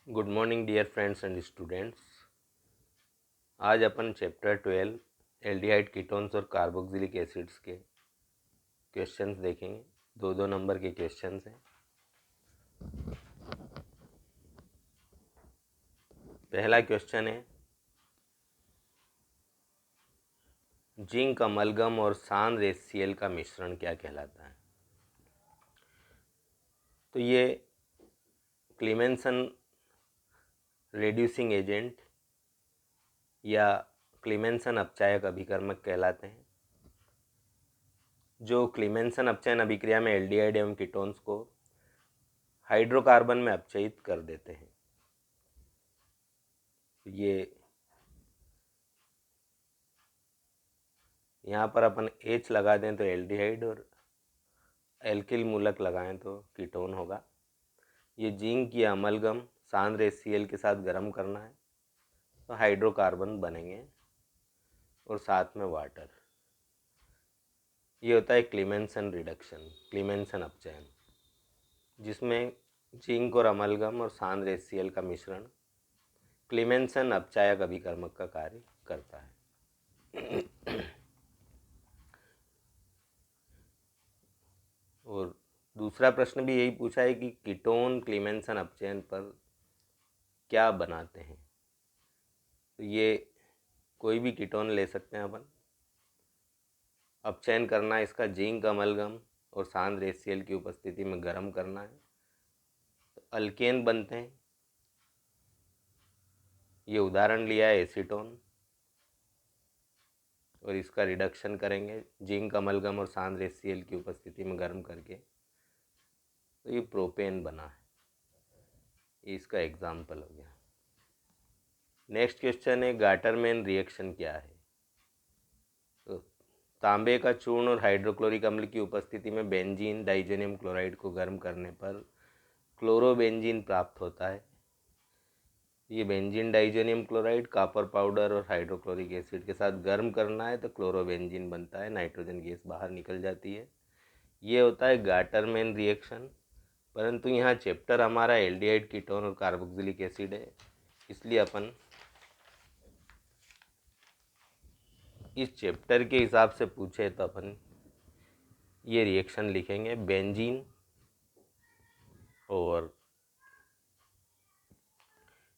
Good morning dear friends and students. आज अपन chapter 12 aldehyde ketones और कार्बोक्सिलिक एसिड्स के क्वेश्चंस देखेंगे। दो नंबर के क्वेश्चंस हैं। पहला क्वेश्चन है, जिंक अमलगम और सांद्र HCl का मिश्रण क्या कहलाता है? तो ये क्लीमेंसन रेड्यूसिंग एजेंट या क्लीमेंसन अपचायक अभिकर्मक कहलाते हैं, जो क्लीमेंसन अपचयन अभिक्रिया में एल्डिहाइड एवं कीटोन्स को हाइड्रोकार्बन में अपचयित कर देते हैं। ये यहाँ पर अपन H लगा दें तो एल्डिहाइड और एल्किल मूलक लगाएं तो कीटोन होगा। ये जिंक या अमलगम सांद्र HCl के साथ गर्म करना है तो हाइड्रोकार्बन बनेंगे और साथ में वाटर। ये होता है क्लीमेंसन रिडक्शन, क्लीमेंसन अपचयन, जिसमें जिंक और अमलगम और सांद्र HCl का मिश्रण क्लीमेंसन अपचायक अभिकर्मक का कार्य करता है। और दूसरा प्रश्न भी यही पूछा है कि कीटोन क्लीमेंसन अपचयन पर क्या बनाते हैं। तो ये कोई भी कीटोन ले सकते हैं अपन। अपचयन करना इसका जिंक अमलगम और सांद्र HCl की उपस्थिति में गर्म करना है तो अल्केन बनते हैं। ये उदाहरण लिया है एसीटोन, और इसका रिडक्शन करेंगे जिंक अमलगम और सांद्र HCl की उपस्थिति में गर्म करके तो ये प्रोपेन बना है। ये इसका एग्जाम्पल हो गया। नेक्स्ट क्वेश्चन है, गाटरमैन रिएक्शन क्या है? तो तांबे का चूर्ण और हाइड्रोक्लोरिक अम्ल की उपस्थिति में बेंजीन डाइजेनियम क्लोराइड को गर्म करने पर क्लोरोबेंजीन प्राप्त होता है। ये बेंजीन डाइजेनियम क्लोराइड कॉपर पाउडर और हाइड्रोक्लोरिक एसिड के साथ गर्म करना है तो क्लोरोबेंजीन बनता है, नाइट्रोजन गैस बाहर निकल जाती है। ये होता है गाटरमैन रिएक्शन। परंतु यहाँ चैप्टर हमारा एल्डिहाइड कीटोन और कार्बोक्सिलिक एसिड है, इसलिए अपन इस चैप्टर के हिसाब से पूछे तो अपन ये रिएक्शन लिखेंगे। बेंजीन और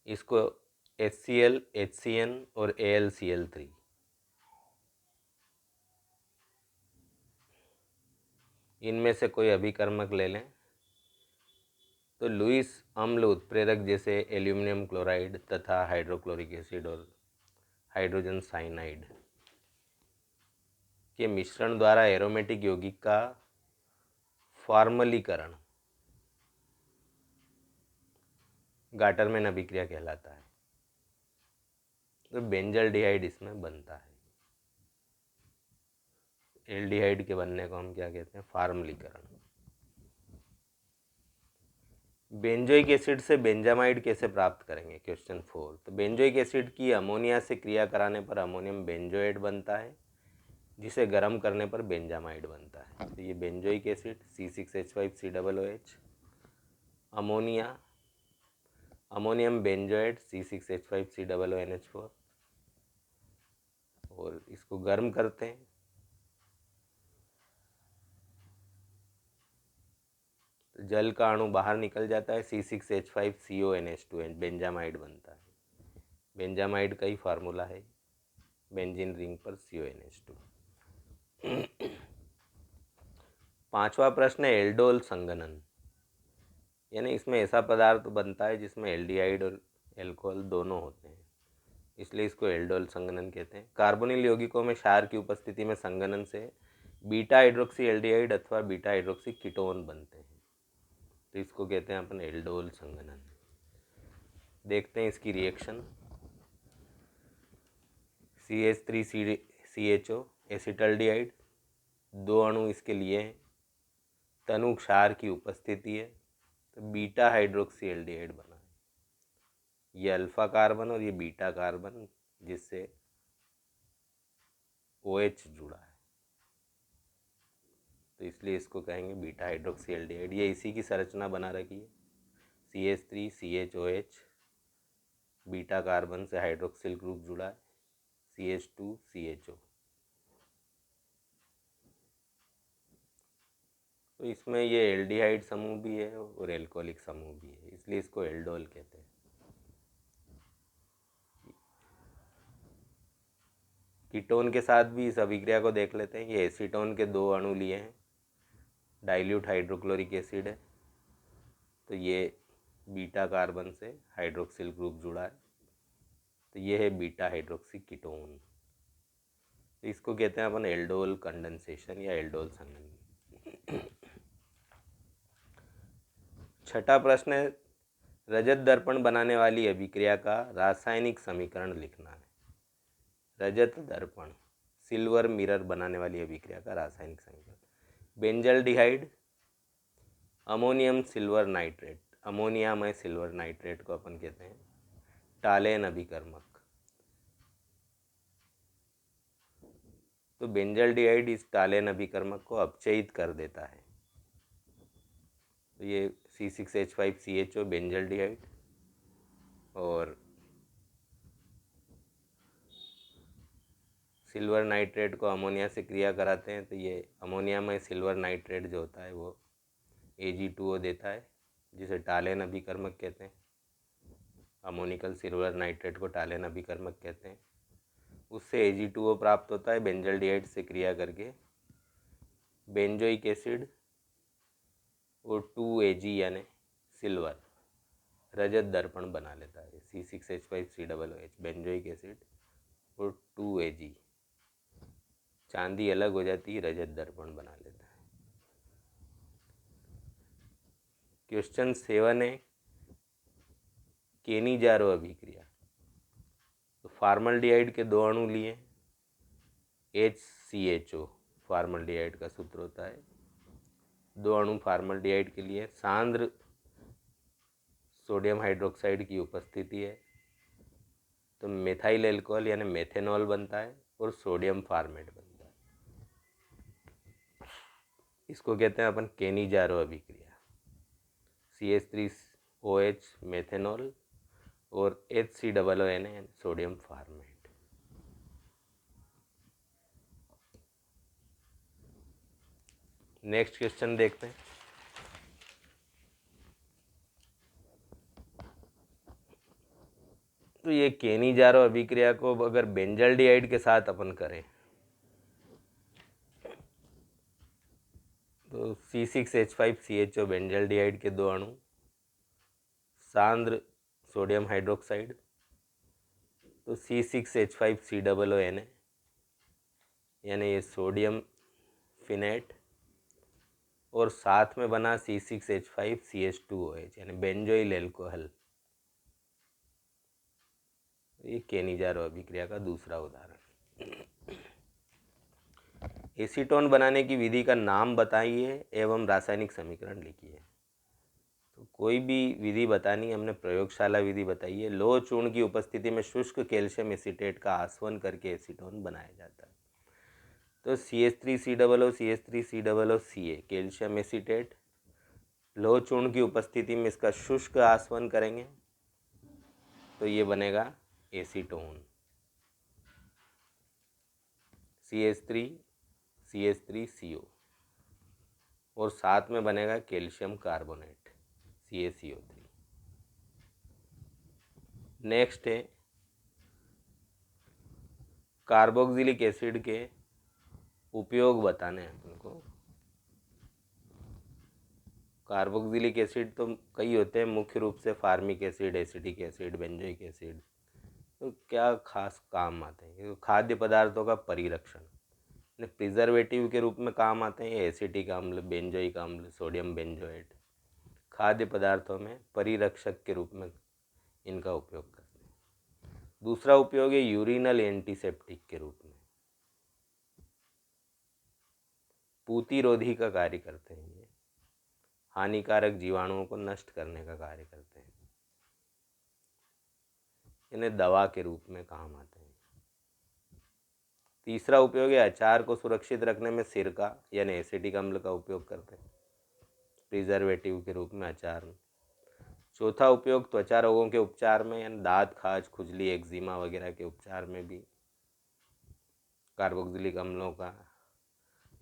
इसको HCl, HCN और AlCl3, इनमें से कोई अभिकर्मक ले लें तो लुईस अम्ल उत्प्रेरक जैसे एल्यूमिनियम क्लोराइड तथा हाइड्रोक्लोरिक एसिड और हाइड्रोजन साइनाइड के मिश्रण द्वारा एरोमेटिक यौगिक का फॉर्मलीकरण गाटरमैन अभिक्रिया कहलाता है। तो बेंजल्डिहाइड इसमें बनता है। एल्डिहाइड के बनने को हम क्या कहते हैं? फॉर्मलीकरण। बेंजोइक एसिड से बेंजामाइड कैसे प्राप्त करेंगे? क्वेश्चन 4। तो बेंजोइक एसिड की अमोनिया से क्रिया कराने पर अमोनियम बेंजोएट बनता है, जिसे गर्म करने पर बेंजामाइड बनता है। तो ये benzoic acid C6H5COOH, ammonia ammonium benzoate C6H5COONH4, और इसको गर्म करते हैं तो जल का अणु बाहर निकल जाता है, C6H5CONH2 बेंजामाइड बनता है। बेंजामाइड का ही फार्मूला है, बेंजीन रिंग पर CONH2। पांचवा प्रश्न है, एल्डोल संघनन, यानी इसमें ऐसा पदार्थ बनता है जिसमें एल्डिहाइड और एल्कोहल दोनों होते हैं, इसलिए इसको एल्डोल संघनन कहते हैं। कार्बोनिल यौगिकों में क्षार की उपस्थिति में संघनन से बीटा हाइड्रोक्सी एल्डिहाइड अथवा बीटा हाइड्रोक्सी कीटोन बनते हैं, तो इसको कहते हैं अपन एल्डोल संघनन। देखते हैं इसकी रिएक्शन। CH3CHO एसिटल्डिहाइड, दो अणु इसके लिए हैं, तनु क्षार की उपस्थिति है तो बीटा हाइड्रोक्सी एल्डिहाइड बना है। ये अल्फा कार्बन और ये बीटा कार्बन जिससे OH जुड़ा है, तो इसलिए इसको कहेंगे बीटा हाइड्रोक्सी एल्डिहाइड। ये इसी की संरचना बना रखी है, CH3CHOH बीटा कार्बन से हाइड्रोक्सिल ग्रुप जुड़ा है CH2CHO। तो इसमें ये एल्डिहाइड समूह भी है और एल्कोहलिक समूह भी है, इसलिए इसको एल्डोल कहते हैं। कीटोन के साथ भी इस अभिक्रिया को देख लेते हैं। ये एसीटोन के 2 अणु लिए हैं, डाइल्यूट हाइड्रोक्लोरिक एसिड है, तो ये बीटा कार्बन से हाइड्रोक्सिल ग्रुप जुड़ा है, तो ये है बीटा हाइड्रोक्सी कीटोन। तो इसको कहते हैं अपन एल्डोल कंडेंसेशन या एल्डोल संघनन। छठा प्रश्न है, रजत दर्पण बनाने वाली अभिक्रिया का रासायनिक समीकरण लिखना है। रजत दर्पण सिल्वर मिरर बनाने वाली अभिक्रिया का रासायनिक समीकरण। बेंजल्डिहाइड, अमोनियम सिल्वर नाइट्रेट, अमोनियामय सिल्वर नाइट्रेट को अपन कहते हैं टालेन अभिकर्मक। तो बेंजल्डिहाइड इस टालेन अभिकर्मक को अपचयित कर देता है, तो ये C6H5CHO बेंजल्डिहाइड और सिल्वर नाइट्रेट को अमोनिया से क्रिया कराते हैं, तो ये अमोनिया में सिल्वर नाइट्रेट जो होता है वो Ag2O देता है, जिसे टालेन अभिकर्मक कहते हैं। अमोनिकल सिल्वर नाइट्रेट को टालेन अभिकर्मक कहते हैं। उससे Ag2O प्राप्त होता है बेंजल्डिहाइड से क्रिया करके, बेंजोइक एसिड और 2Ag यानी सिल्वर रजत दर्पण बना लेता है। C6H5COOH बेंजोइक एसिड और 2Ag, चांदी अलग हो जाती है, रजत दर्पण बना लेता है। क्वेश्चन 7 है, केनीजारो अभिक्रिया। तो फार्मल्डिहाइड के 2 अणु लिए, HCHO फार्मल्डिहाइड का सूत्र होता है। 2 अणु फार्मल्डिहाइड के लिए सांद्र सोडियम हाइड्रोक्साइड की उपस्थिति है, तो मेथाइल एल्कोहल यानी मेथेनॉल बनता है और सोडियम फार्मेट बनता है। इसको कहते हैं अपन केनीजारो अभिक्रिया। CH3OH मेथेनॉल और HCOON sodium format. Next question देखते हैं। तो ये केनीजारो अभिक्रिया को अगर बेंजल्डिहाइड के साथ अपन करें तो C6H5CHO बेंजल्डिहाइड के 2 अणु, सांद्र सोडियम हाइड्रोक्साइड, तो C6H5COON यानी ये सोडियम फिनेट, और साथ में बना C6H5CH2OH यानी बेंजोइल एल्कोहल। ये केनीजारो अभिक्रिया का दूसरा उदाहरण। एसीटोन बनाने की विधि का नाम बताइए एवं रासायनिक समीकरण लिखिए। तो कोई भी विधि बतानी, हमने प्रयोगशाला विधि बताई है। लोह चूर्ण की उपस्थिति में शुष्क कैल्शियम एसीटेट का आसवन करके एसीटोन बनाया जाता है। तो CH3COO CH3COO कैल्शियम एसीटेट, लोह चूर्ण की उपस्थिति में इसका शुष्क आसवन करेंगे तो ये बनेगा एसीटोन, CH3CH3CO, और साथ में बनेगा कैल्शियम कार्बोनेट CaCO3। नेक्स्ट है कार्बोक्सिलिक एसिड के उपयोग बताने हैं तुमको। कार्बोक्सिलिक एसिड तो कई होते हैं, मुख्य रूप से formic acid, acetic acid, benzoic acid. तो क्या खास काम आते हैं? खाद्य पदार्थों का परिरक्षण, प्रिजर्वेटिव के रूप में काम आते हैं। एसिटिक अम्ल, बेंजोइक अम्ल, सोडियम बेंजोएट खाद्य पदार्थों में परिरक्षक के रूप में इनका उपयोग करते हैं। दूसरा उपयोग है यूरिनल एंटीसेप्टिक के रूप में, पूतिरोधी का कार्य करते हैं। ये हानिकारक जीवाणुओं को नष्ट करने का कार्य करते हैं। इन्हें दवा के रूप में काम आते हैं। तीसरा उपयोग है अचार को सुरक्षित रखने में सिरका यानी एसिटिक अम्ल का उपयोग करते हैं, प्रिजर्वेटिव के रूप में अचार में। चौथा उपयोग त्वचा रोगों के उपचार में, यानी दांत, खाज, खुजली, एक्जिमा वगैरह के उपचार में भी कार्बोक्सिलिक अम्लों का,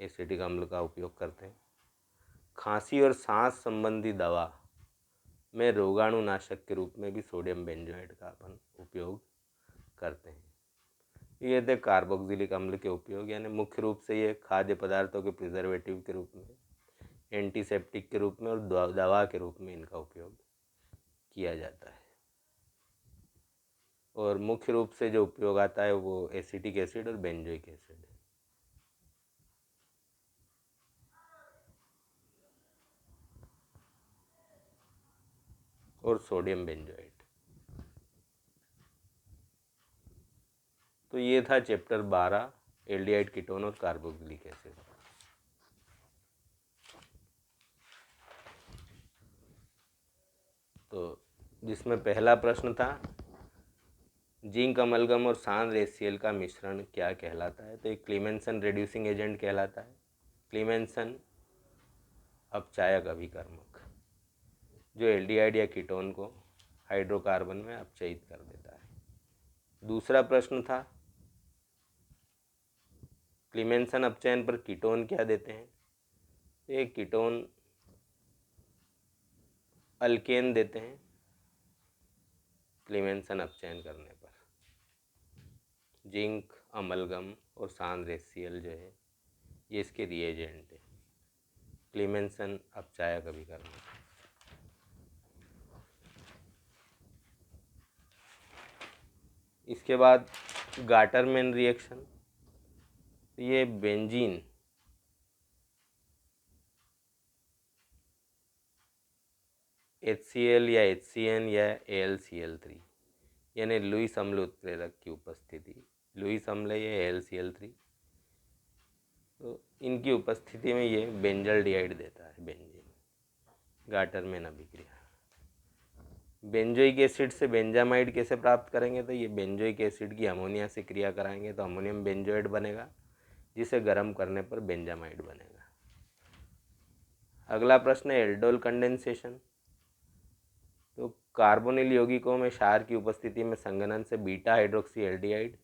एसिटिक अम्ल का उपयोग करते हैं। खांसी और सांस संबंधी दवा में रोगाणुनाशक के रूप में भी सोडियम बेंजोएट का अपन उपयोग करते हैं। ये थे कार्बोक्सिलिक अम्ल के उपयोग, यानी मुख्य रूप से ये खाद्य पदार्थों के प्रिजर्वेटिव के रूप में, एंटीसेप्टिक के रूप में और दवा के रूप में इनका उपयोग किया जाता है। और मुख्य रूप से जो उपयोग आता है वो एसिटिक एसिड और बेंजोइक एसिड है। और सोडियम बेंजोएट। तो ये था चैप्टर 12, एल्डिहाइड कीटोन और कार्बोक्सिलिक एसिड। तो जिसमें पहला प्रश्न था जिंक अमलगम और सांद्र HCl का मिश्रण क्या कहलाता है? तो एक क्लीमेंसन रिड्यूसिंग एजेंट कहलाता है। क्लीमेंसन अपचायक अभिकर्मक, जो एल्डिहाइड या कीटोन को हाइड्रोकार्बन में अपचयित कर देता है। दूसरा प्रश्न था क्लीमेंसन अपचयन पर कीटोन क्या देते हैं? एक कीटोन अल्केन देते हैं क्लीमेंसन अपचयन करने पर। जिंक अमलगम और सांद्र HCl जो है ये इसके रिएजेंट है, क्लीमेंसन अपचायक अभिकर्मक। इसके बाद गाटरमैन रिएक्शन, ये बेंजीन HCl या HCN या AlCl3 यानी लुईस अम्ल उत्प्रेरक की उपस्थिति, लुईस अम्ल या AlCl3, तो इनकी उपस्थिति में ये बेंजल्डिहाइड देता है, बेंजीन। गाटरमैन अभिक्रिया। बेंजोइक एसिड से बेंजामाइड कैसे प्राप्त करेंगे? तो ये बेंजोइक एसिड की अमोनिया से क्रिया कराएंगे तो अमोनियम बेंजोएट बनेगा, जिसे गर्म करने पर बेंजामाइड बनेगा। अगला प्रश्न है एल्डोल कंडेंसेशन। तो कार्बोनिल यौगिकों में क्षार की उपस्थिति में संघनन से बीटा हाइड्रोक्सी एल्डिहाइड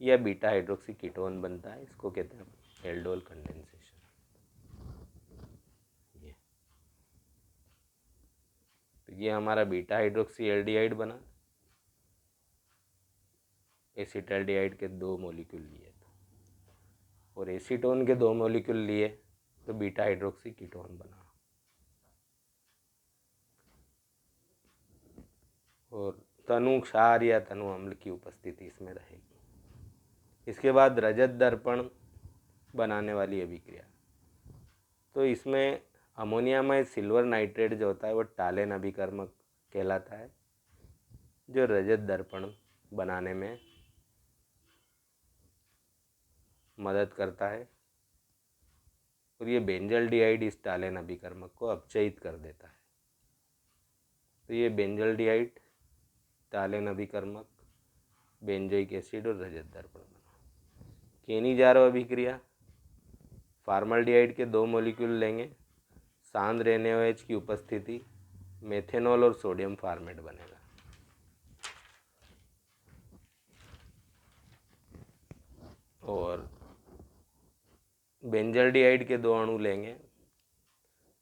या बीटा हाइड्रोक्सी कीटोन बनता है, इसको कहते हैं एल्डोल कंडेंसेशन। तो ये हमारा बीटा हाइड्रोक्सी एल्डिहाइड बना, एसिटल्डिहाइड के 2 मॉलिक्यूल लिए तो, और एसीटोन के 2 मॉलिक्यूल लिए तो बीटा हाइड्रोक्सी कीटोन बना। और तनु क्षार या तनु अम्ल की उपस्थिति इसमें रहेगी। इसके बाद रजत दर्पण बनाने वाली अभिक्रिया, तो इसमें अमोनिया में सिल्वर नाइट्रेट जो होता है वो टालेन अभिकर्मक कहलाता है, जो रजत दर्पण बनाने में मदद करता है। और ये बेंजल्डिहाइड इस टालेन अभिकर्मक को अपचयित कर देता है। तो ये बेंजल्डिहाइड, टालेन अभिकर्मक, बेंजोइक एसिड और रजत दर्पण बना। केनीजारो अभिक्रिया, फार्मल्डिहाइड के 2 मॉलिक्यूल लेंगे, सांद्र NaOH की उपस्थिति, मेथेनॉल और सोडियम फार्मेट बनेगा। और बेंजल्डिहाइड के 2 अणु लेंगे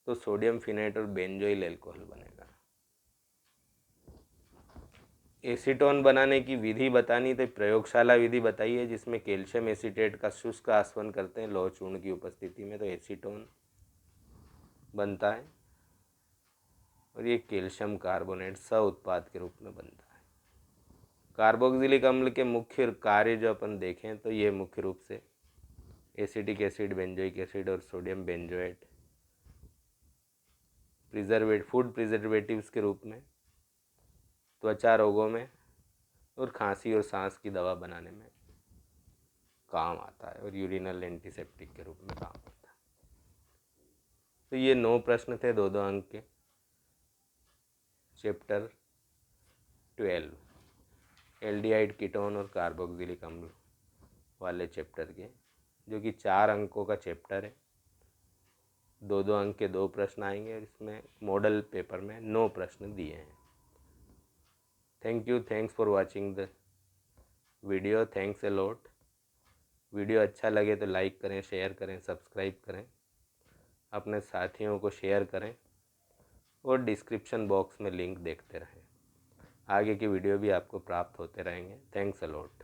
तो सोडियम फिनेट और बेंजोइल अल्कोहल बनेगा। एसीटोन बनाने की विधि बतानी, तो प्रयोगशाला विधि बताइए जिसमें कैल्शियम एसीटेट का शुष्क आसवन करते हैं लौह चूर्ण की उपस्थिति में, तो एसीटोन बनता है। और ये कैल्शियम कार्बोनेट सह उत्पाद के रूप में बनता है। कार्बोक्सिलिक अम्ल के मुख्य कार्य जो अपन देखें तो ये मुख्य रूप से एसिटिक एसिड, बेंजोइक एसिड और सोडियम बेंजोएट फूड प्रिजर्वेटिव्स के रूप में त्वचा रोगों में और खांसी और सांस की दवा बनाने में काम आता है, और यूरिनल एंटीसेप्टिक के रूप में काम आता है। तो ये 9 प्रश्न थे 2-2 अंक के चैप्टर 12 एल्डिहाइड कीटोन और कार्बोक्सिलिक अम्ल वाले चैप्टर के, जो कि 4 अंकों का चैप्टर है। 2-2 अंक के 2 प्रश्न आएंगे और इसमें मॉडल पेपर में 9 प्रश्न दिए हैं। Thanks for watching the video. Thanks a lot. Video अच्छा लगे तो लाइक करें, शेयर करें, सब्सक्राइब करें, अपने साथियों को शेयर करें और डिस्क्रिप्शन बॉक्स में लिंक देखते रहें। आगे की वीडियो भी आपको प्राप्त होते रहेंगे। Thanks a lot.